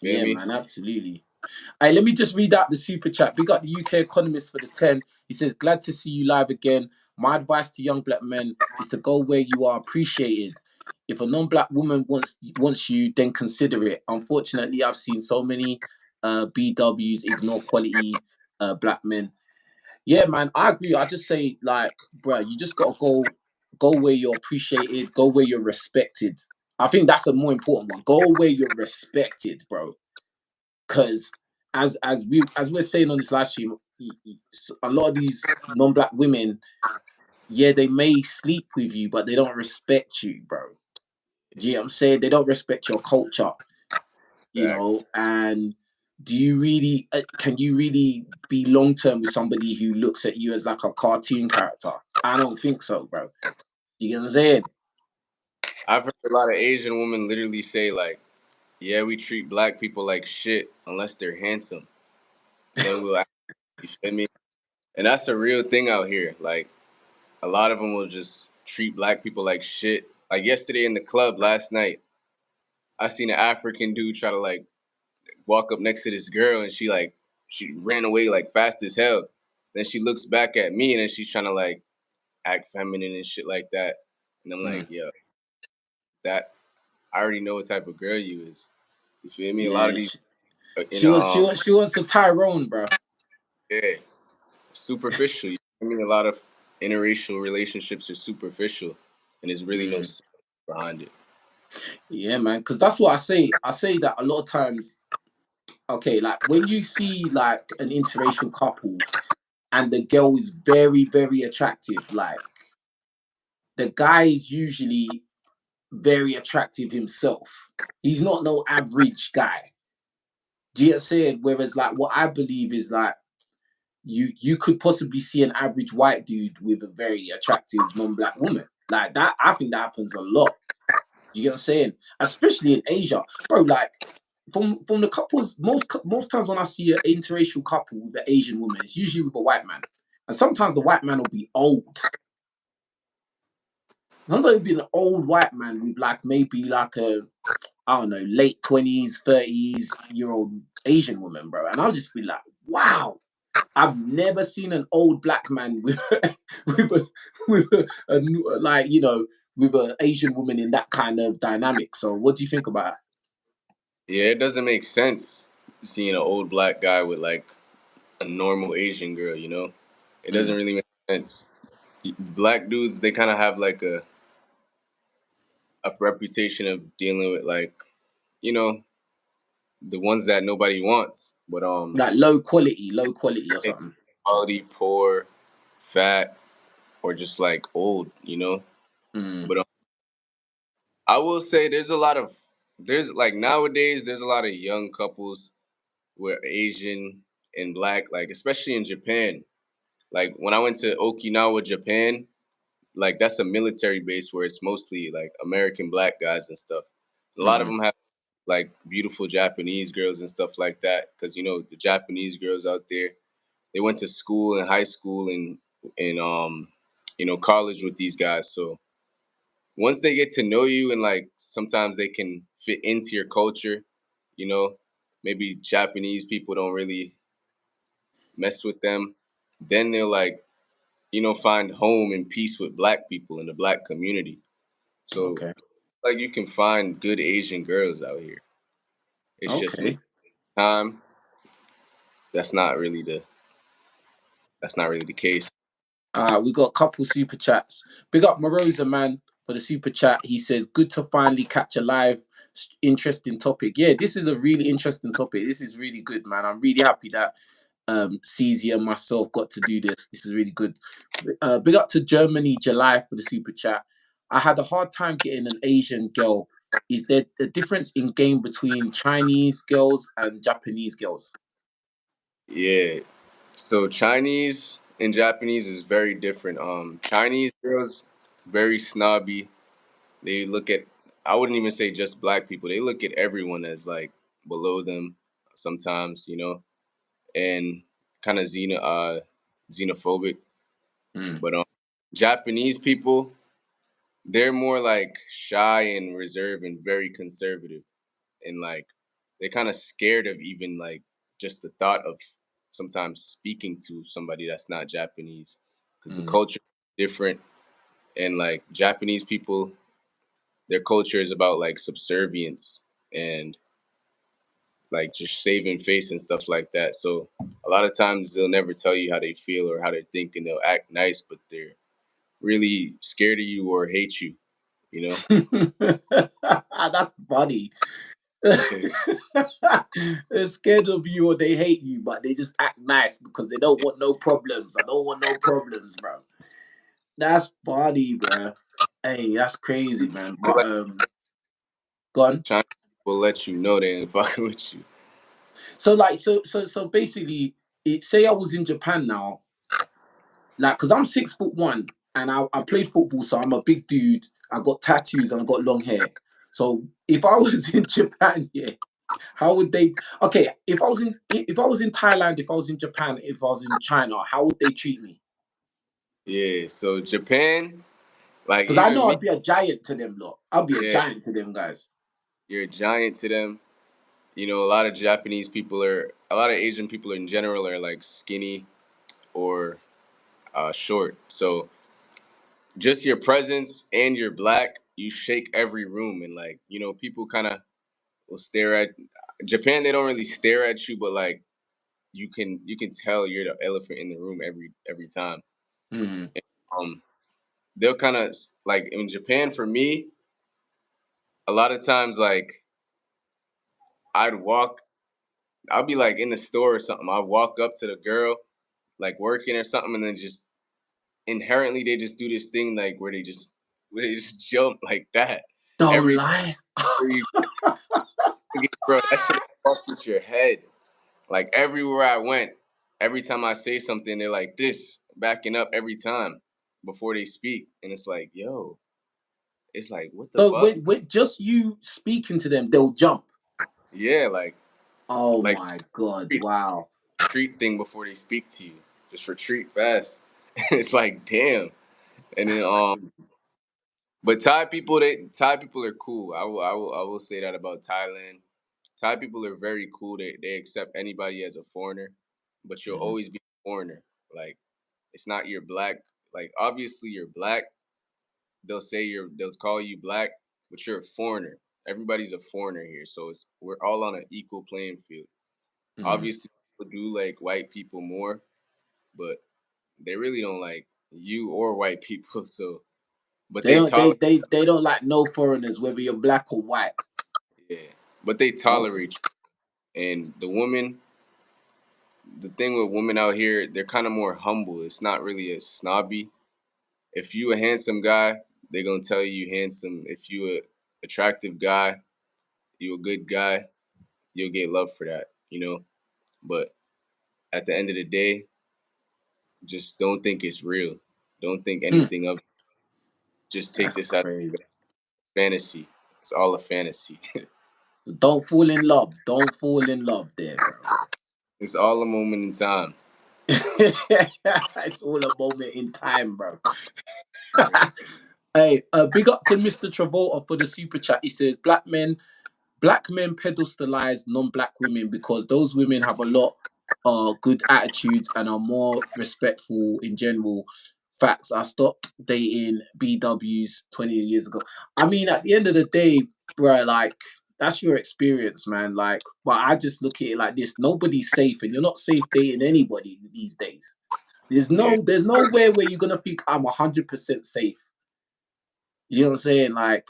Feel Yeah, me? man, absolutely. Hey, let me just read out the super chat. Big up the UK Economist for the 10. He says, glad to see you live again. My advice to young black men is to go where you are appreciated. If a non-black woman wants you, then consider it. Unfortunately, I've seen so many BWs ignore quality black men. Yeah, man, I agree. I just say, like, bruh, you just gotta go where you're appreciated, go where you're respected. I think that's a more important one. Go where you're respected, bro. Because as we're saying on this live stream, a lot of these non-black women, yeah, they may sleep with you, but they don't respect you, bro. Do you know what I'm saying? They don't respect your culture, Facts. and do you really can you really be long term with somebody who looks at you as like a cartoon character? I don't think so, bro. Do you know what I'm saying? I've heard a lot of Asian women literally say like, "Yeah, we treat black people like shit unless they're handsome." Then we'll, you feel me? And that's a real thing out here. Like a lot of them will just treat black people like shit. Like yesterday in the club last night, I seen an African dude try to like walk up next to this girl, and she ran away like fast as hell. Then she looks back at me, and then she's trying to like act feminine and shit like that. And I'm Mm, like, yo, that I already know what type of girl you is. You feel me? A lot of yeah, these, she wants she wants a Tyrone, bro. yeah, superficial. You know what I mean? A lot of interracial relationships are superficial, and there's really no Mm, substance behind it. yeah, man. Because that's what I say. I say that a lot of times. Okay, like when you see like an interracial couple and the girl is very, very attractive, like the guy is usually very attractive himself. He's not no average guy. Do you get what I'm saying? Whereas like what I believe is like you could possibly see an average white dude with a very attractive non-black woman. Like that, I think that happens a lot. You get what I'm saying? Especially in Asia. Bro, like from the couples, most times when I see an interracial couple with an Asian woman, it's usually with a white man. And sometimes the white man will be old. Sometimes it'll be an old white man with like maybe like a I don't know, late 20s, 30s year old Asian woman, bro. And I'll just be like, wow, I've never seen an old black man with with like, with an Asian woman in that kind of dynamic. So what do you think about Yeah, it doesn't make sense seeing an old black guy with like a normal Asian girl. You know, it that? doesn't really make sense. Black dudes, they kind of have like a reputation of dealing with like, you know, the ones that nobody wants. But Like low quality or something. quality, poor, fat, or just like old. You know, Mm, but I will say there's like nowadays there's a lot of young couples where Asian and black, like especially in Japan. Like when I went to Okinawa, Japan, like that's a military base where it's mostly like American black guys and stuff. A lot of mm, them have like beautiful Japanese girls and stuff like that because you know the Japanese girls out there, they went to school and high school and you know college with these guys. So once they get to know you and like sometimes they can fit into your culture, you know, maybe Japanese people don't really mess with them, then they'll like, you know, find home and peace with black people in the black community. So okay. like you can find good Asian girls out here. It's just Okay. time. That's not really the case. We got a couple super chats. Big up Morosa, man, for the super chat. He says, good to finally catch a live, interesting topic. Yeah, this is a really interesting topic. This is really good, man. I'm really happy that Ceezy and myself got to do this. This is really good. Big up to Germany, July, for the super chat. I had a hard time getting an Asian girl. Is there a difference in game between Chinese girls and Japanese girls? Yeah. So Chinese and Japanese is very different. Chinese girls very snobby. They look at I wouldn't even say just black people. They look at everyone as like below them sometimes, you know, and kind of xenophobic. Mm, But Japanese people, they're more like shy and reserved and very conservative, and like they're kind of scared of even like just the thought of sometimes speaking to somebody that's not Japanese because the Mm. culture is different, and like Japanese people, their culture is about like subservience and like just saving face and stuff like that. So a lot of times they'll never tell you how they feel or how they think, and they'll act nice, but they're really scared of you or hate you. You know. That's funny. They're scared of you or they hate you, but they just act nice because they don't want no problems. I don't want no problems, bro. That's funny, bro. Hey, that's crazy, man. They'll But gone. Chinese people let you know they ain't fucking with you. So like, so basically, say I was in Japan now, like, cause I'm 6'1" and I played football, so I'm a big dude. I got tattoos and I got long hair. So if I was in Japan, yeah, how would they? Okay, if I was in Thailand, if I was in Japan, if I was in China, how would they treat me? Yeah. So Japan, like Because I even know me, I'd be a giant to them, lot. I'll be a yeah, giant to them guys. you're a giant to them. You know, a lot of Japanese people are, a lot of Asian people in general are like skinny or short. So just your presence and you're black, you shake every room, and like you know, people kind of will stare at Japan. They don't really stare at you, but like you can tell you're the elephant in the room every time. Mm. Um, they'll kind of like in Japan for me. A lot of times, like I'd walk, I'll be like in the store or something. I'll walk up to the girl, like working or something, and then just inherently they just do this thing like where they just jump like that Don't every time lie. you get, bro. That shit fucks with your head. Like everywhere I went, every time I say something, they're like this, backing up every time before they speak, and it's like, yo, it's like what the So fuck? when just you speaking to them, they'll jump. Yeah, like Oh like my god! retreat Wow. thing before they speak to you. Just retreat fast. And it's like, damn. And then That's crazy. but Thai people are cool. I will say that about Thailand. Thai people are very cool. They accept anybody as a foreigner, but you'll Mhm. always be a foreigner. Like it's not your black. Like obviously you're black. They'll call you black, but you're a foreigner. Everybody's a foreigner here, so we're all on an equal playing field. Mhm. Obviously, people do like white people more, but they really don't like you or white people. So, but They they don't. They tolerate. they they don't like no foreigners, whether you're black or white. Yeah, but they Okay. tolerate you. And the thing with women out here, they're kind of more humble. It's not really as snobby. If you a handsome guy, they're gonna tell you handsome. If you a attractive guy, you a good guy, you'll get love for that, you know. But at the end of the day, just don't think it's real. Don't think Hmm. anything of it. Just take That's this as crazy. fantasy. It's all a fantasy. So don't fall in love. Don't fall in love, there, bro. It's all a moment in time. It's all a moment in time, bro. Hey, big up to Mr. Travolta for the super chat. He says, black men pedestalize non-black women because those women have a lot good attitudes and are more respectful in general. Facts. I stopped dating BWs 20 years ago. I mean, at the end of the day, bro, like that's your experience, man. Like, but I just look at it like this: nobody's safe, and you're not safe dating anybody these days. Yeah. There's nowhere where you're gonna think I'm 100% safe. You know what I'm saying? Like,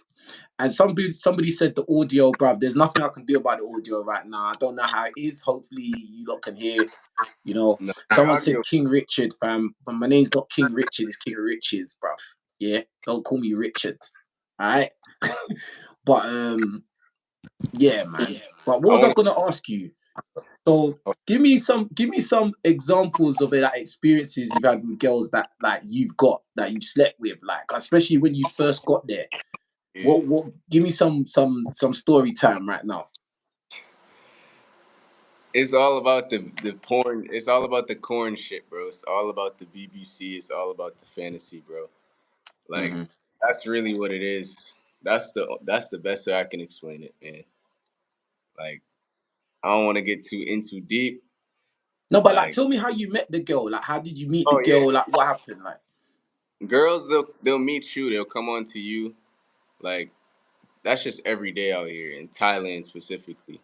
and somebody said the audio, bruv. There's nothing I can do about the audio right now. I don't know how it is. Hopefully, you lot can hear. You know, No, your someone said audio. King Richard, fam. But my name's not King Richard. It's King Riches, bruv. Yeah, don't call me Richard. All right. But yeah, man. But what I was I want gonna ask you? So to. give me some examples of like experiences you've had with girls that like you've got that you've slept with, like especially when you first got there. Yeah. What give me some story time right now. It's all about the porn. It's all about the corn shit, bro. It's all about the BBC. It's all about the fantasy, bro. Like Mm-hmm. that's really what it is. That's the best way I can explain it, man. Like I don't want to get too into deep. No, but like, Like, tell me how you met the girl. Like, how did you meet the oh yeah, girl? Like, what happened? Like, girls they'll meet you. They'll come on to you. Like that's just every day out here in Thailand specifically.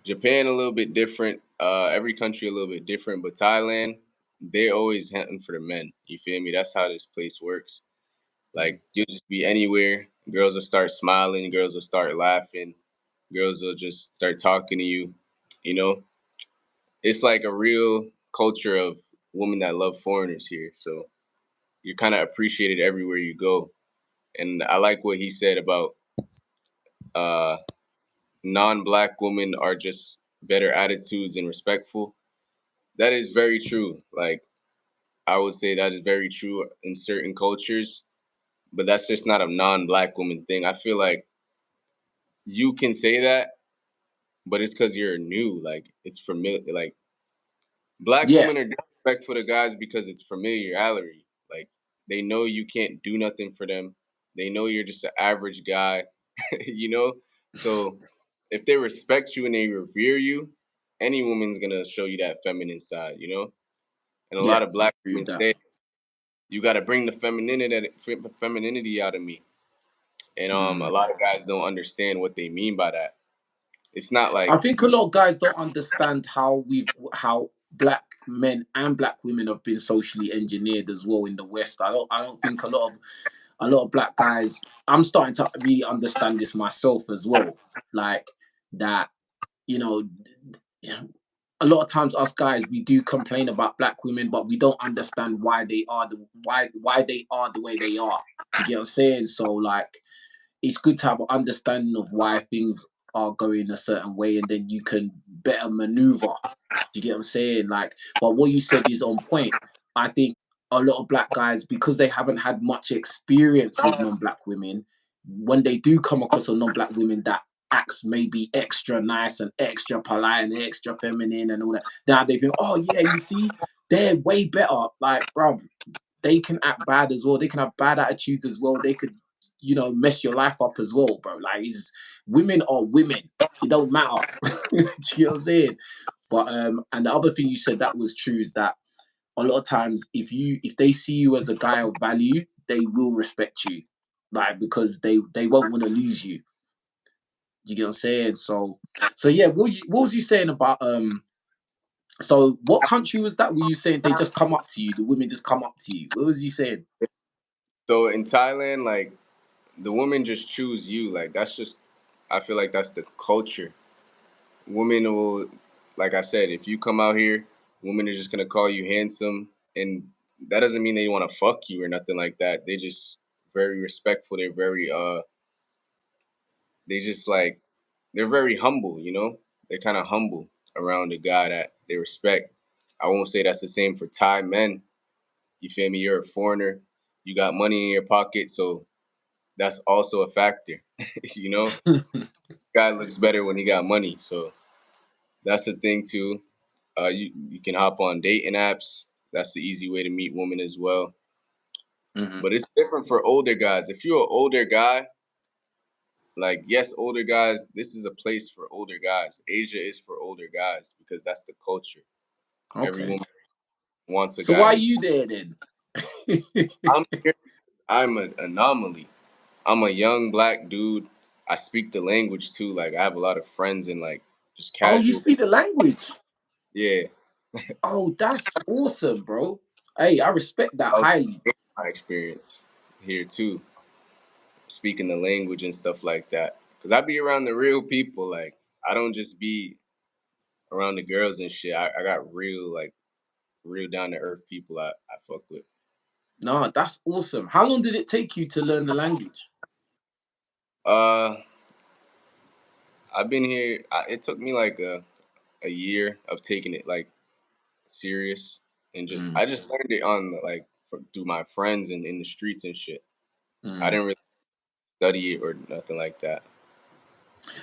Japan a little bit different. Every country a little bit different, but Thailand they always hunting for the men. You feel me? That's how this place works. mm, Like you'll just be anywhere, girls will start smiling, girls will start laughing, girls will just start talking to you. You know, it's like a real culture of women that love foreigners here. So you're kind of appreciated everywhere you go. And I like what he said about uh, non-black women are just better attitudes and respectful. That is very true. Like I would say that is very true in certain cultures, but that's just not a non-black woman thing. I feel like you can say that, but it's because you're new. Like it's familiar. Like black yeah, women are disrespectful to guys because it's familiarity. Like they know you can't do nothing for them. They know you're just an average guy, you know. So if they respect you and they revere you, any woman's gonna show you that feminine side, you know. And a yeah, lot of I black agree women with that. say, "You got to bring the femininity out of me." And a Mm. lot of guys don't understand what they mean by that. It's not I like think a lot of guys don't understand how black men and black women have been socially engineered as well in the West. I don't think a lot of black guys. I'm starting to really understand this myself as well. Like that, you know, a lot of times us guys we do complain about black women, but we don't understand why they are the way they are. Do you get what I'm saying? So like it's good to have an understanding of why things are going a certain way and then you can better maneuver. Do you get what I'm saying? Like, but what you said is on point. I think a lot of black guys, because they haven't had much experience with non-black women, when they do come across a non-black woman that acts maybe extra nice and extra polite and extra feminine and all that, now they think, oh yeah, you see, they're way better. Like, bro, they can act bad as well. They can have bad attitudes as well. They could, mess your life up as well, bro. Like, women are women. It don't matter. Do you know what I'm saying? But and the other thing you said that was true is that a lot of times if they see you as a guy of value, they will respect you, like because they won't want to lose you. Do you get what I'm saying? So yeah, what was you saying about So what country was that? Were you saying they just come up to you? The women just come up to you. What was you saying? so in Thailand, like the women just choose you. Like that's just I feel like that's the culture. Women will like I said, if you come out here, women are just gonna call you handsome and that doesn't mean they wanna fuck you or nothing like that. They just very respectful. They're very they just like they're very humble, you know? They're kinda humble around a guy that they respect. I won't say that's the same for Thai men. You feel me? You're a foreigner. You got money in your pocket, so that's also a factor. You know, guy looks better when he got money, so that's the thing too. You can hop on dating apps. That's the easy way to meet women as well. Hmm. But it's different for older guys. If you're an older guy, like yes, older guys, this is a place for older guys. Asia is for older guys because that's the culture. Every Okay. woman wants a So guy why are who's. you there then? I'm here. I'm an anomaly. I'm a young black dude. I speak the language too. Like I have a lot of friends and like just Oh, you casual. speak the language. Yeah, Oh, that's awesome, bro. Hey, I respect that I was highly. my experience here too, speaking the language and stuff like that. Cause I be around the real people. Like I don't just be around the girls and shit. I got real like real down to earth people I fuck with. No, that's awesome. How long did it take you to learn the language? Uh, I've been here. It took me like a year of taking it like serious and just Mm, I just learned it on like through my friends and in the streets and shit. I mm. didn't really study it or nothing like that.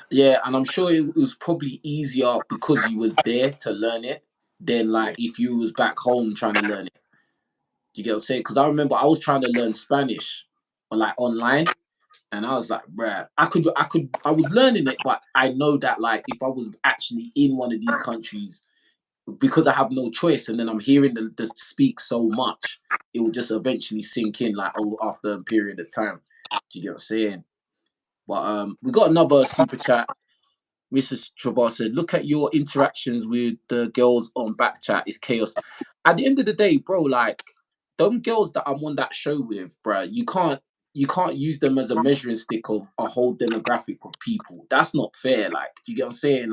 Yeah, and I'm sure it was probably easier because you was there to learn it than Yeah. like if you was back home trying to learn it. Do you get what I'm saying? Because I remember I was trying to learn Spanish, or like online. And I was like, bruh, I was learning it, but I know that like if I was actually in one of these countries, because I have no choice, and then I'm hearing the speak so much, it will just eventually sink in like after a period of time. Do you get what I'm saying? But we got another super chat. Mrs. Travar said, look at your interactions with the girls on Backchat. It's chaos. At the end of the day, bro, like them girls that I'm on that show with, bro, you can't use them as a measuring stick of a whole demographic of people. That's not fair. Like, you get what I'm saying?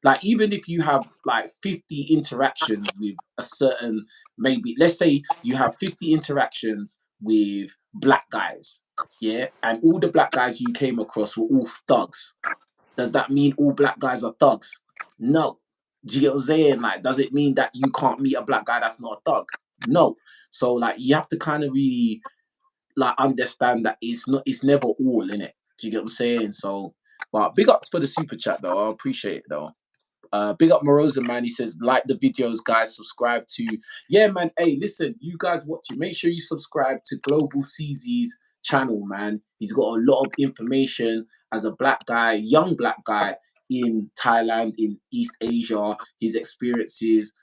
Like even if you have like 50 interactions with a certain, maybe let's say you have 50 interactions with black guys, yeah, and all the black guys you came across were all thugs. Does that mean all black guys are thugs? No. Do you get what I'm saying? Like, does it mean that you can't meet a black guy that's not a thug? No. So like you have to kind of really like understand that it's never all in it. Do you get what I'm saying? So but big ups for the super chat though. I appreciate it though. Big up Morosa, man. He says, like the videos, guys. Subscribe to. Yeah, man. Hey, listen, you guys watching. Make sure you subscribe to Global CZ's channel, man. He's got a lot of information as a black guy, young black guy in Thailand, in East Asia, his experiences.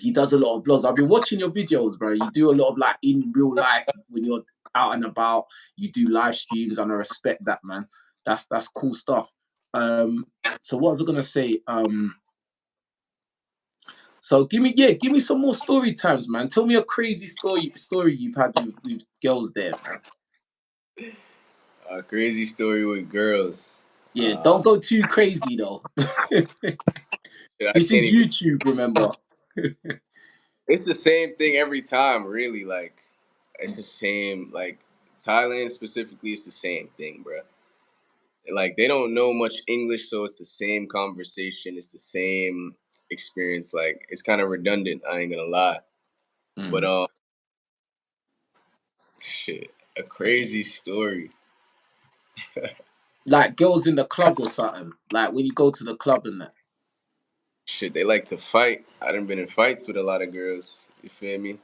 He does a lot of vlogs. I've been watching your videos, bro. You do a lot of like in real life when you're out and about. You do live streams, and I respect that, man. That's cool stuff. So what was I gonna say? So give me some more story times, man. Tell me a crazy story you've had with girls there, man. A crazy story with girls. Yeah, don't go too crazy though. I This can't is even. YouTube, remember? It's the same thing every time, really. Like, it's the same. Like, Thailand specifically, it's the same thing, bro. Like, they don't know much English, so it's the same conversation. It's the same experience. Like, it's kind of redundant. I ain't gonna lie. But Mm. shit, a crazy story. Like girls in the club or something. Like when you go to the club and that. Shit, they like to fight. I done been in fights with a lot of girls. You feel me?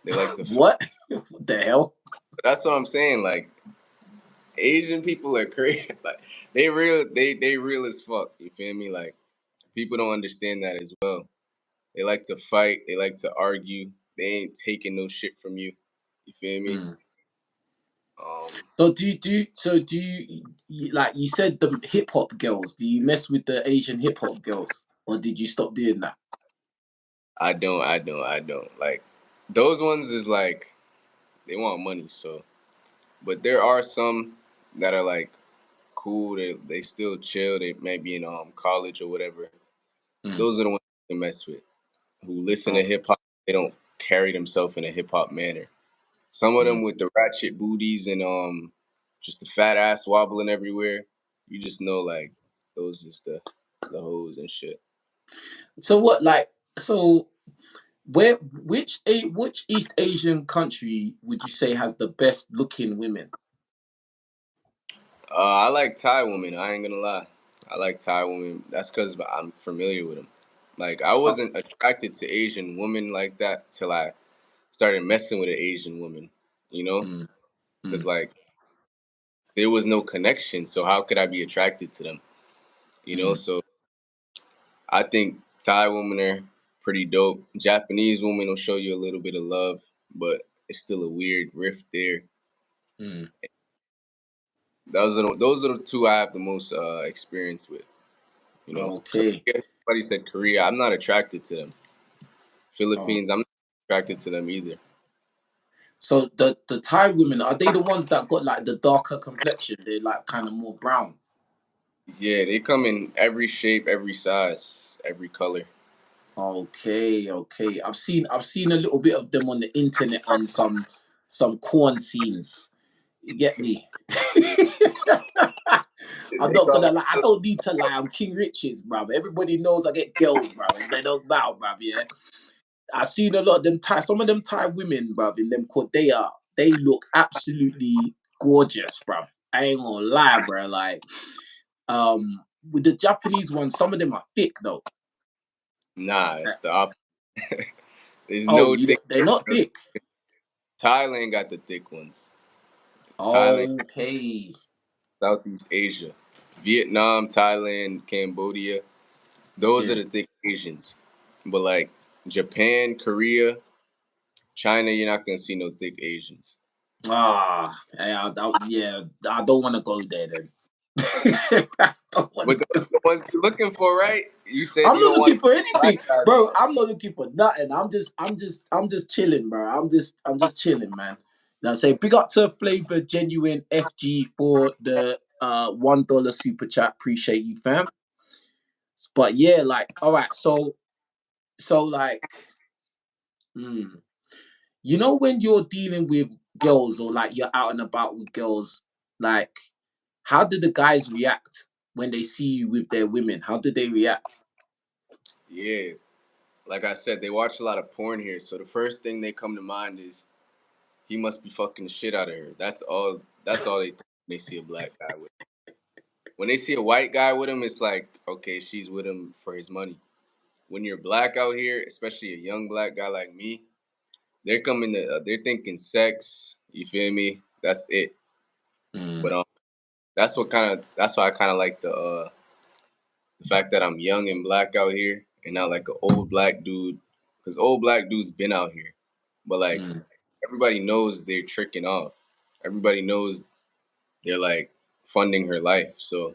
They like to fight. What? What the hell? But that's what I'm saying. Like, Asian people are crazy. Like, they real as fuck. You feel me? Like, people don't understand that as well. They like to fight. They like to argue. They ain't taking no shit from you. You feel me? Mm. Um, So like you said the hip hop girls? Do you mess with the Asian hip hop girls, or did you stop doing that? I don't. Like, those ones is like they want money. So, but there are some that are like cool. They still chill. They might be in college or whatever. Mm. Those are the ones to mess with. Who listen to Oh. hip hop? They don't carry themselves in a hip hop manner. Some of Mm. them with the ratchet booties and just the fat ass wobbling everywhere. You just know like those is the hoes and shit. So what? Like so. Which East Asian country would you say has the best looking women? I like Thai women. I ain't gonna lie. I like Thai women. That's because I'm familiar with them. Like I Oh, wasn't attracted to Asian women like that till I started messing with an Asian woman. You know, mm, because mm, like there was no connection. So how could I be attracted to them? You know, mm, so I think Thai women are pretty dope. Japanese women will show you a little bit of love, but it's still a weird rift there. mm. Those are the two I have the most experience with. You know, Okay. Korea. Somebody said Korea. I'm not attracted to them. Oh. Philippines. I'm not attracted to them either. So the Thai women, are they the ones that got like the darker complexion? They're like kind of more brown. Yeah, they come in every shape, every size, every color. Okay, okay. I've seen a little bit of them on the internet on some corn scenes. You get me? I'm They not call gonna them. lie. I don't need to lie. I'm King Richards, bruv. Everybody knows I get girls, bruv. They don't bow, bruv. Yeah. I seen a lot of them Thai, some of them Thai women, bruv, in them court, they look absolutely gorgeous, bruv. I ain't gonna lie, bruh. Like, with the Japanese ones, some of them are thick though. Nah, Uh, it's the opposite. There's Oh, no thick. they're not thick. Thailand got the thick ones. Thailand, Okay. Southeast Asia, Vietnam, Thailand, Cambodia. Those are Yeah. the thick Asians. But like Japan, Korea, China, you're not gonna see no thick Asians. Yeah, I don't want to go there then. I don't want But to those go. are the ones you're looking for, right? You said I'm you not don't want looking for black anything, guys bro. though. I'm not looking for nothing. I'm just chilling, bro. I'm just chilling, man. You know what I'm saying? Big up to Flavor Genuine FG for the $1 super chat. Appreciate you, fam. But yeah, like, all right, so like, hmm. You know when you're dealing with girls or like you're out and about with girls, like how did the guys react when they see you with their women? How did they react? Yeah, like I said, they watch a lot of porn here, so the first thing they come to mind is he must be fucking the shit out of her. That's all. That's all they think when they see a black guy with. When they see a white guy with him, it's like, okay, she's with him for his money. When you're black out here, especially a young black guy like me, they're coming to, they're thinking sex. You feel me? That's it. Mm, But that's why I kind of like the fact that I'm young and black out here, and not like an old black dude, because old black dudes been out here, but like mm. everybody knows they're tricking off. Everybody knows they're like funding her life. So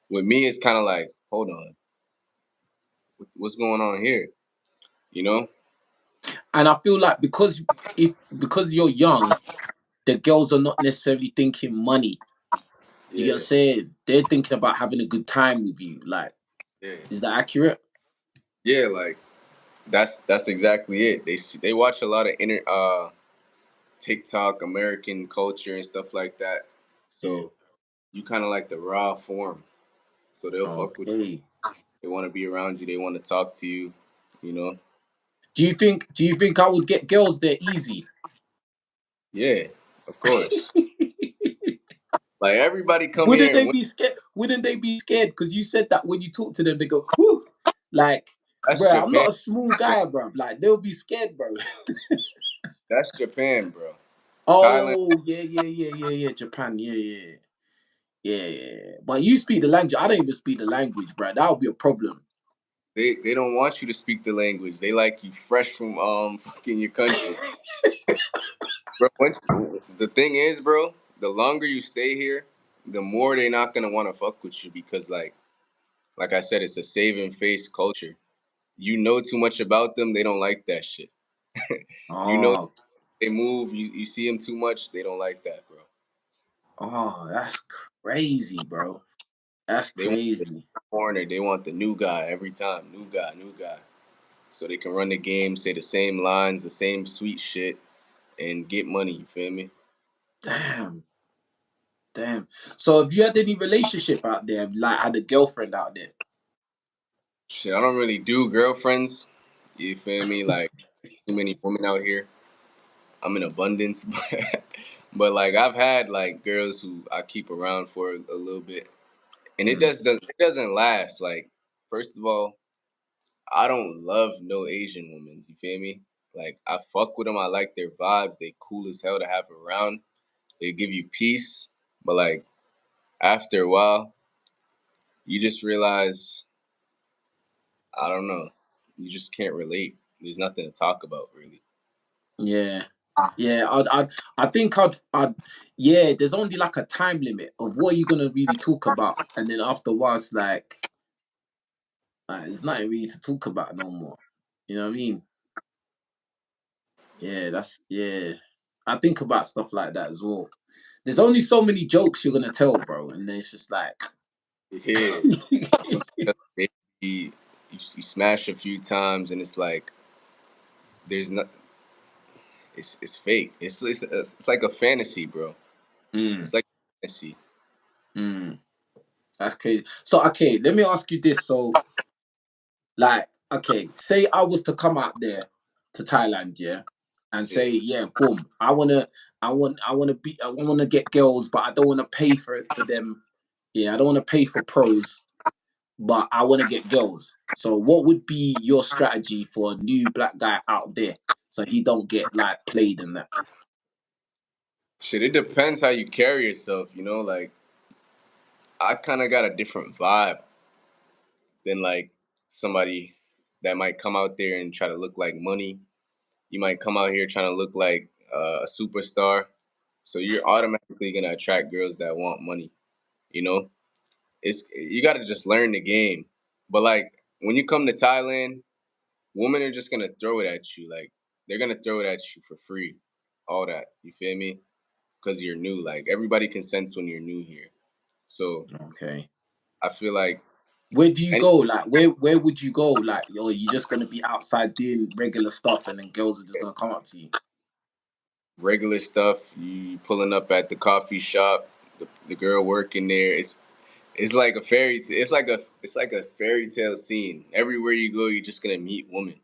with me, it's kind of like, hold on, what's going on here? You know? And I feel like because you're young, the girls are not necessarily thinking money. Do you get what I'm Yeah, saying? They're thinking about having a good time with you. Like, yeah, is that accurate? yeah. Like that's exactly it. They watch a lot of TikTok, American culture, and stuff like that. Yeah. So you kind of like the raw form. So they'll fuck with you. Okay. They want to be around you. They want to talk to you. You know? Do you think I would get girls there easy? Yeah, of course. Like everybody come Wouldn't here and they be scared? Wouldn't they be scared? Because you said that when you talk to them, they go, whoo. Like, that's bro, I'm Japan. not a small guy, bro. Like, they'll be scared, bro. That's Japan, bro. Thailand, Oh, yeah, yeah, yeah, yeah, yeah. Japan, yeah, yeah, yeah, yeah. But you speak the language. I don't even speak the language, bro. That would be a problem. they don't want you to speak the language. They like you fresh from fucking your country. Bro, the thing is, bro, the longer you stay here, the more they not gonna want to fuck with you because like I said, it's a saving face culture. You know too much about them, they don't like that shit. You know Oh, they move, you see them too much, they don't like that, bro. oh, that's crazy, bro. That's They want the crazy. corner, they want the new guy every time, new guy, new guy. So they can run the game, say the same lines, the same sweet shit, and get money. You feel me? Damn, damn. So, have you had any relationship out there? Like, had a girlfriend out there? Shit, I don't really do girlfriends. You feel me? Like too many women out here. I'm in abundance, but like I've had like girls who I keep around for a little bit, and Mm. it doesn't last. Like first of all, I don't love no Asian women. You feel me? Like I fuck with them. I like their vibes. They cool as hell to have around. They give you peace, but like after a while, you just realize I don't know. You just can't relate. There's nothing to talk about really. Yeah, yeah. I think yeah. There's only like a time limit of what you're gonna really talk about, and then afterwards, there's nothing really to talk about no more. You know what I mean? Yeah, yeah. I think about stuff like that as well. There's only so many jokes you're gonna tell, bro, and then it's just like, Yeah, maybe you smash a few times and it's like there's not. It's fake. It's like a fantasy, bro. mm, It's like a fantasy. mm, that's crazy. So okay, let me ask you this. So like, okay, say I was to come out there to Thailand, yeah, and say, Yeah, yeah, boom, I wanna get girls, but I don't wanna pay for them. Yeah, I don't wanna pay for pros, but I wanna get girls. So what would be your strategy for a new black guy out there so he don't get like played in that? Shit, it depends how you carry yourself. Like I kind of got a different vibe than like somebody that might come out there and try to look like money. You might come out here trying to look like a superstar. So you're automatically gonna attract girls that want money. You know, it's you got to just learn the game. But like when you come to Thailand, women are just gonna throw it at you. Like they're gonna throw it at you for free. All that. You feel me? Because you're new. Like everybody consents when you're new here. So Okay. I feel like Where do you any go? Like, where would you go? Like, or you just gonna be outside doing regular stuff, and then girls are just gonna come up to you? regular stuff, you pulling up at the coffee shop, the girl working there. It's like a it's like a fairy tale scene. Everywhere you go, you're just gonna meet women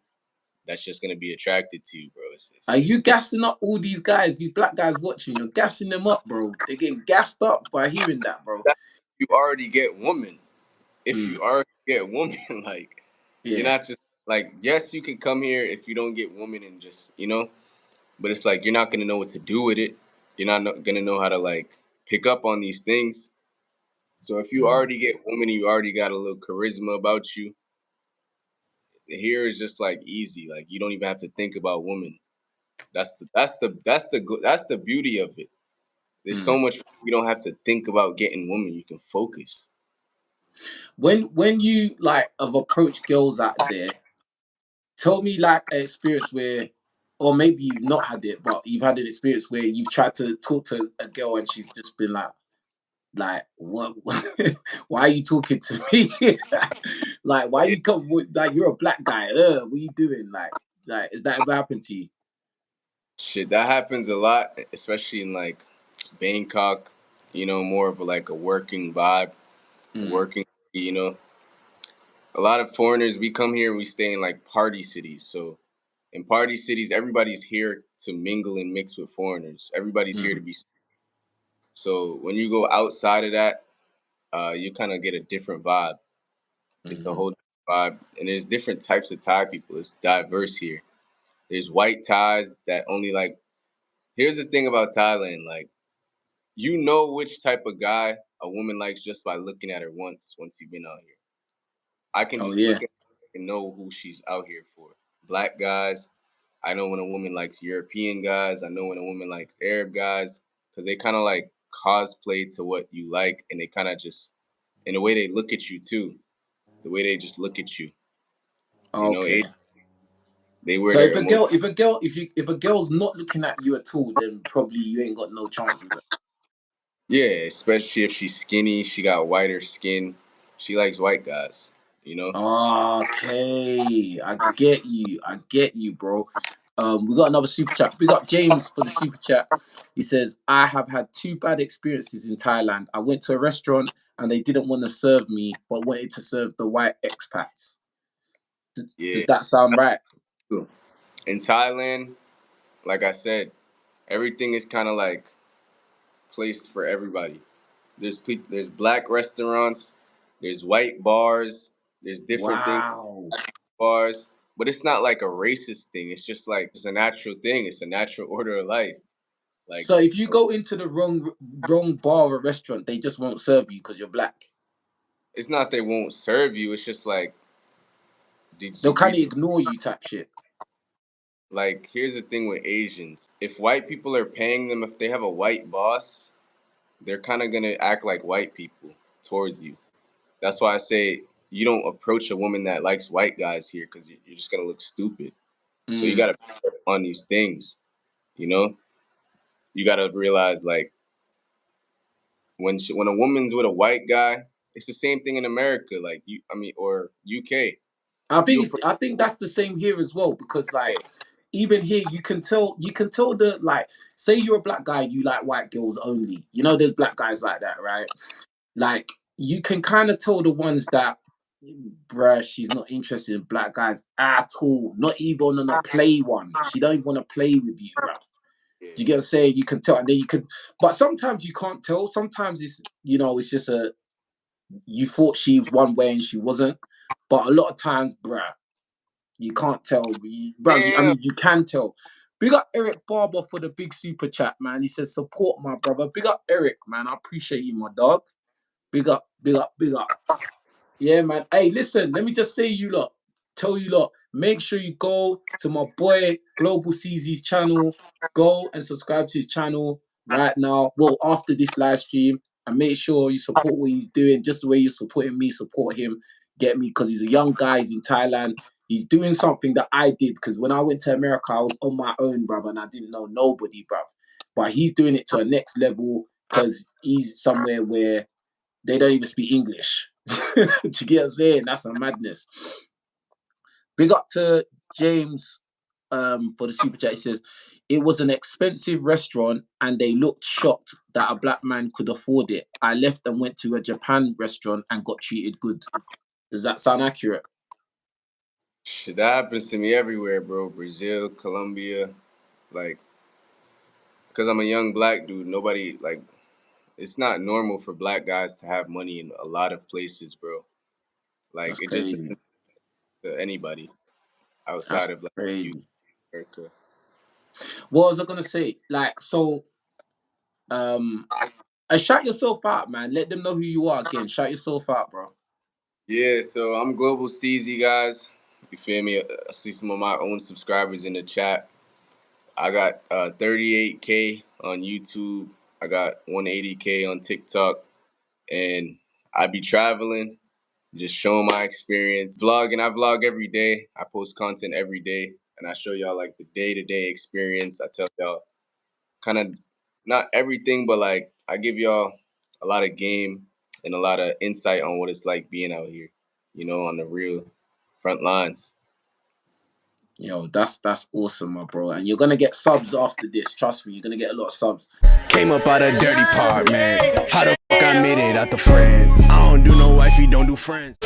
that's just gonna be attracted to you, bro. Are you gassing up all these guys, these black guys watching? You're gassing them up, bro. They're getting gassed up by hearing that, bro. That you already get woman. If Mm, you already get woman, like you're yeah. not just like yes, you can come here if you don't get woman and just but it's like you're not gonna know what to do with it. You're not gonna know how to like pick up on these things. So if you Mm, already get woman, you already got a little charisma about you. Here is just like easy. Like you don't even have to think about women. That's the beauty of it. There's so mm. much you don't have to think about getting women. You can focus. When you like have approached girls out there, tell me like an experience where, or maybe you've not had it, but you've had an experience where you've tried to talk to a girl and she's just been like what? Why are you talking to me? Like, why Yeah, you come? Like, you're a black guy. What are you doing? Like, is that ever happened to you? shit, that happens a lot, especially in like Bangkok. More of like a working vibe, Mm, working. You know, a lot of foreigners. We come here. We stay in like party cities. So in party cities, everybody's here to mingle and mix with foreigners. Everybody's here to mm, be. So when you go outside of that, you kind of get a different vibe. It's a mm. whole different vibe, and there's different types of Thai people. It's diverse here. There's white Thais that only like. Here's the thing about Thailand, like you know which type of guy a woman likes just by looking at her once you've been out here. I can Oh just look yeah. at her and know who she's out here for. Black guys, I know when a woman likes European guys. I know when a woman likes Arab guys because they kind of like cosplay to what you like, and they kind of just in the way they look at you too. The way they just look at you, Okay. they wear So their emotion. if a girl's not looking at you at all, then probably you ain't got no chance with her. Yeah, especially if she's skinny, she got whiter skin. She likes white guys, you know? Okay, I get you. I get you, bro. We got another super chat. Big up James for the super chat. He says, I have had two bad experiences in Thailand. I went to a restaurant and they didn't want to serve me, but wanted to serve the white expats. Does Yeah. that sound right? In Thailand, like I said, everything is kind of like placed for everybody. There's black restaurants, there's white bars, there's different things Wow. bars, but it's not like a racist thing. It's just like it's a natural thing. It's a natural order of life. Like So if you go into the wrong bar or restaurant, they just won't serve you because you're black. it's not they won't serve you. It's just like did They'll you kind read of the ignore you type shit. like here's the thing with Asians. If white people are paying them, if they have a white boss, they're kind of gonna act like white people towards you. That's why I say you don't approach a woman that likes white guys here because you're just gonna look stupid. So you Mm. gotta pick up on these things. You know, you gotta realize like when a woman's with a white guy, it's the same thing in America. Like or UK. You approach I think that's the same here as well because like even here you can tell the like say you're a black guy you like white girls only. You know there's black guys like that, right? Like you can kind of tell the ones that bruh she's not interested in black guys at all. Not even on a play one. She don't even want to play with you, bruh. yeah. Do you get what I'm saying? You can tell and then you can but sometimes you can't tell. Sometimes it's it's just a you thought she was one way and she wasn't. But a lot of times, bruh, you can't tell, bro. I Damn. mean, you can tell. Big up Eric Barber for the big super chat, man. He says, support my brother. Big up Eric, man. I appreciate you, my dog. Big up, big up, big up. Yeah, man. Hey, listen, let me just say tell you lot, make sure you go to my boy Global Ceezy's channel. Go and subscribe to his channel right now. Well, after this live stream, and make sure you support what he's doing, just the way you're supporting me, support him. Get me? Because he's a young guy, he's in Thailand. He's doing something that I did, because when I went to America, I was on my own, brother, and I didn't know nobody, bruv. But he's doing it to a next level because he's somewhere where they don't even speak English. Do you get what I'm saying? That's a madness. Big up to James for the super chat. He says, it was an expensive restaurant and they looked shocked that a black man could afford it. I left and went to a Japan restaurant and got treated good. Does that sound accurate? Shit, that happens to me everywhere, bro. Brazil, Colombia, like, because I'm a young black dude, nobody, like, it's not normal for black guys to have money in a lot of places, bro. Like, That's it just crazy. depends to anybody That's outside of, like, you, crazy. America. What was I gonna say? Like, so shout yourself out, man. Let them know who you are again. Shout yourself out, bro. Yeah, so I'm Global CZ, guys. You feel me? I see some of my own subscribers in the chat. I got 38K on YouTube. I got 180K on TikTok. And I be traveling, just showing my experience. Vlogging, I vlog every day. I post content every day. And I show y'all like the day-to-day experience. I tell y'all kind of not everything, but like I give y'all a lot of game and a lot of insight on what it's like being out here, you know, on the real front lines. Yo, that's awesome, my bro. And you're gonna get subs after this. Trust me, you're gonna get a lot of subs. Came up out of dirty part, man. How the fuck I made it out the friends? I don't do no wifey, don't do friends.